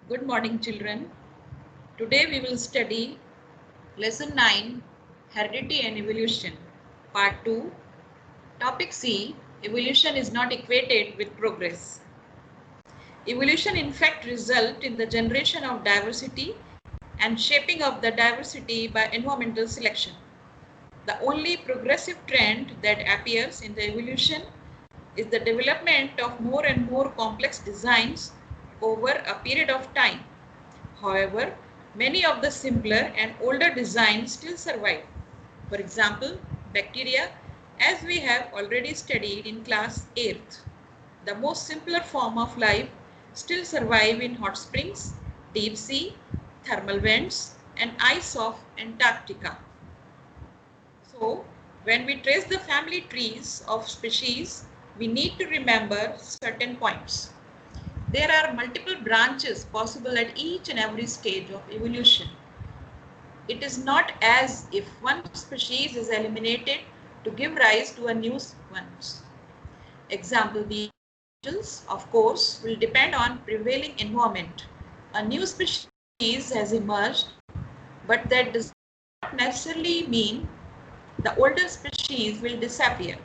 Good morning, children. Today we will study Lesson 9 Heredity and Evolution, Part 2. Topic C Evolution is not equated with progress. Evolution, in fact, results in the generation of diversity and shaping of the diversity by environmental selection. The only progressive trend that appears in the evolution is the development of more and more complex designs over a period of time. However, many of the simpler and older designs still survive. For example, bacteria, as we have already studied in class 8th. The most simpler form of life still survive in hot springs, deep sea, thermal vents, and ice of Antarctica. So, when we trace the family trees of species, we need to remember certain points. There are multiple branches possible at each and every stage of evolution. It is not as if one species is eliminated to give rise to a new one. Example, the beetles, of course, will depend on prevailing environment. A new species has emerged, but that does not necessarily mean the older species will disappear.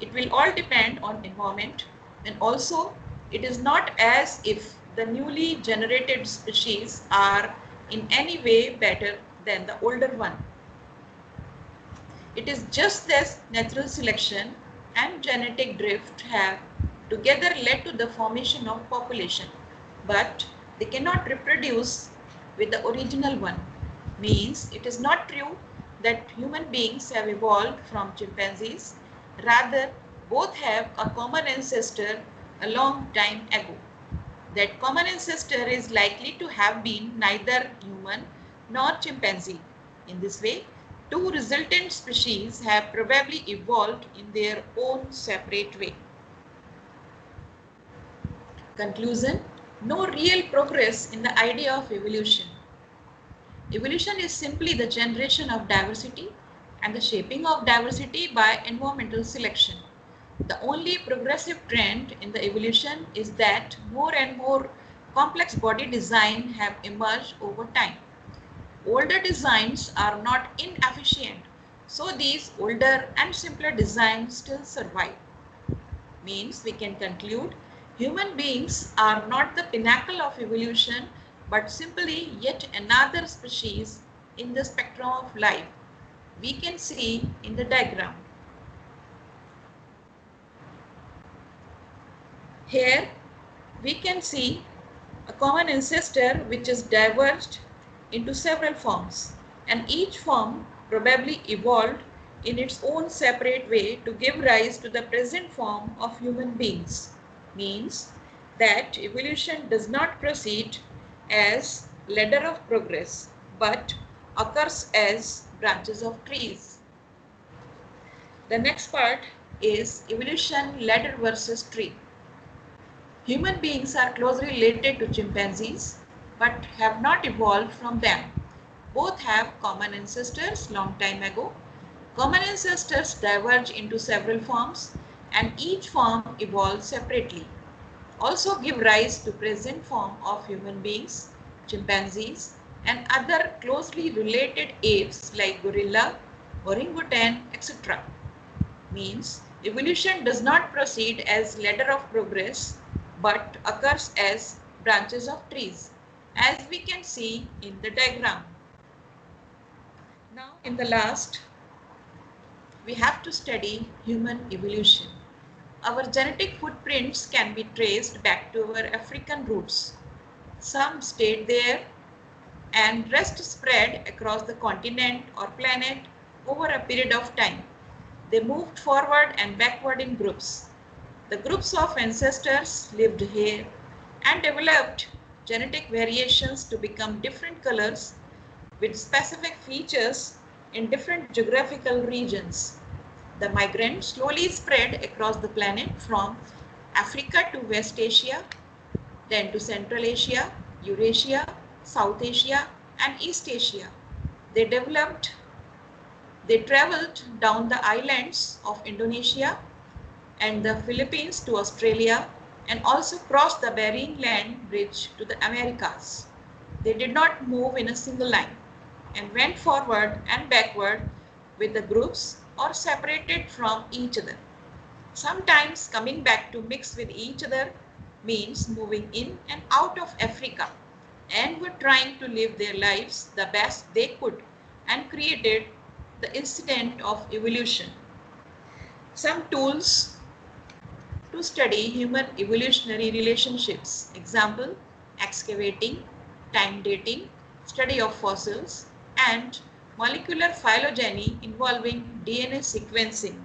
It will all depend on environment, and also it is not as if the newly generated species are in any way better than the older one. It is just as natural selection and genetic drift have together led to the formation of population, but they cannot reproduce with the original one. Means it is not true that human beings have evolved from chimpanzees. Rather, both have a common ancestor a long time ago. That common ancestor is likely to have been neither human nor chimpanzee. In this way, two resultant species have probably evolved in their own separate way. Conclusion: no real progress in the idea of evolution. Evolution is simply the generation of diversity and the shaping of diversity by environmental selection. The only progressive trend in the evolution is that more and more complex body design have emerged over time. Older designs are not inefficient, so these older and simpler designs still survive. Means we can conclude human beings are not the pinnacle of evolution but simply yet another species in the spectrum of life. We can see in the diagram. Here we can see a common ancestor which is diverged into several forms, and each form probably evolved in its own separate way to give rise to the present form of human beings. Means that evolution does not proceed as ladder of progress but occurs as branches of trees. The next part is evolution ladder versus tree. Human beings are closely related to chimpanzees but have not evolved from them. Both have common ancestors long time ago. Common ancestors diverge into several forms and each form evolves separately. Also give rise to present form of human beings, chimpanzees and other closely related apes like gorilla, orangutan, etc. Means evolution does not proceed as ladder of progress but occurs as branches of trees, as we can see in the diagram. Now in the last, we have to study human evolution. Our genetic footprints can be traced back to our African roots. Some stayed there and rest spread across the continent or planet over a period of time. They moved forward and backward in groups. The groups of ancestors lived here and developed genetic variations to become different colors with specific features in different geographical regions. The migrants slowly spread across the planet from Africa to West Asia, then to Central Asia, Eurasia, South Asia, and East Asia. They traveled down the islands of Indonesia and the Philippines to Australia, and also crossed the Bering Land Bridge to the Americas. They did not move in a single line and went forward and backward with the groups or separated from each other. Sometimes coming back to mix with each other means moving in and out of Africa and were trying to live their lives the best they could and created the incident of evolution. Some tools to study human evolutionary relationships. Example, excavating, time dating, study of fossils, and molecular phylogeny involving DNA sequencing.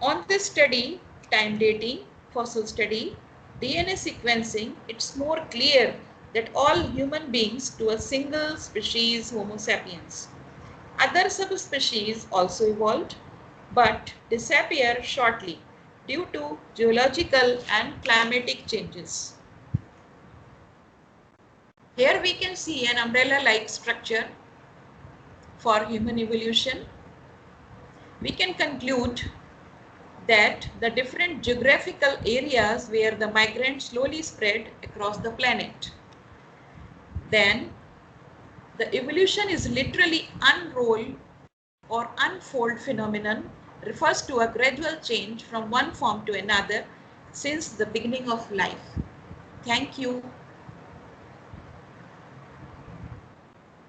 On this study, time dating, fossil study, DNA sequencing, it's more clear that all human beings to a single species Homo sapiens. Other subspecies also evolved but disappear shortly due to geological and climatic changes. Here we can see an umbrella-like structure for human evolution. We can conclude that the different geographical areas where the migrants slowly spread across the planet. Then the evolution is literally unroll or unfold phenomenon, refers to a gradual change from one form to another since the beginning of life. Thank you.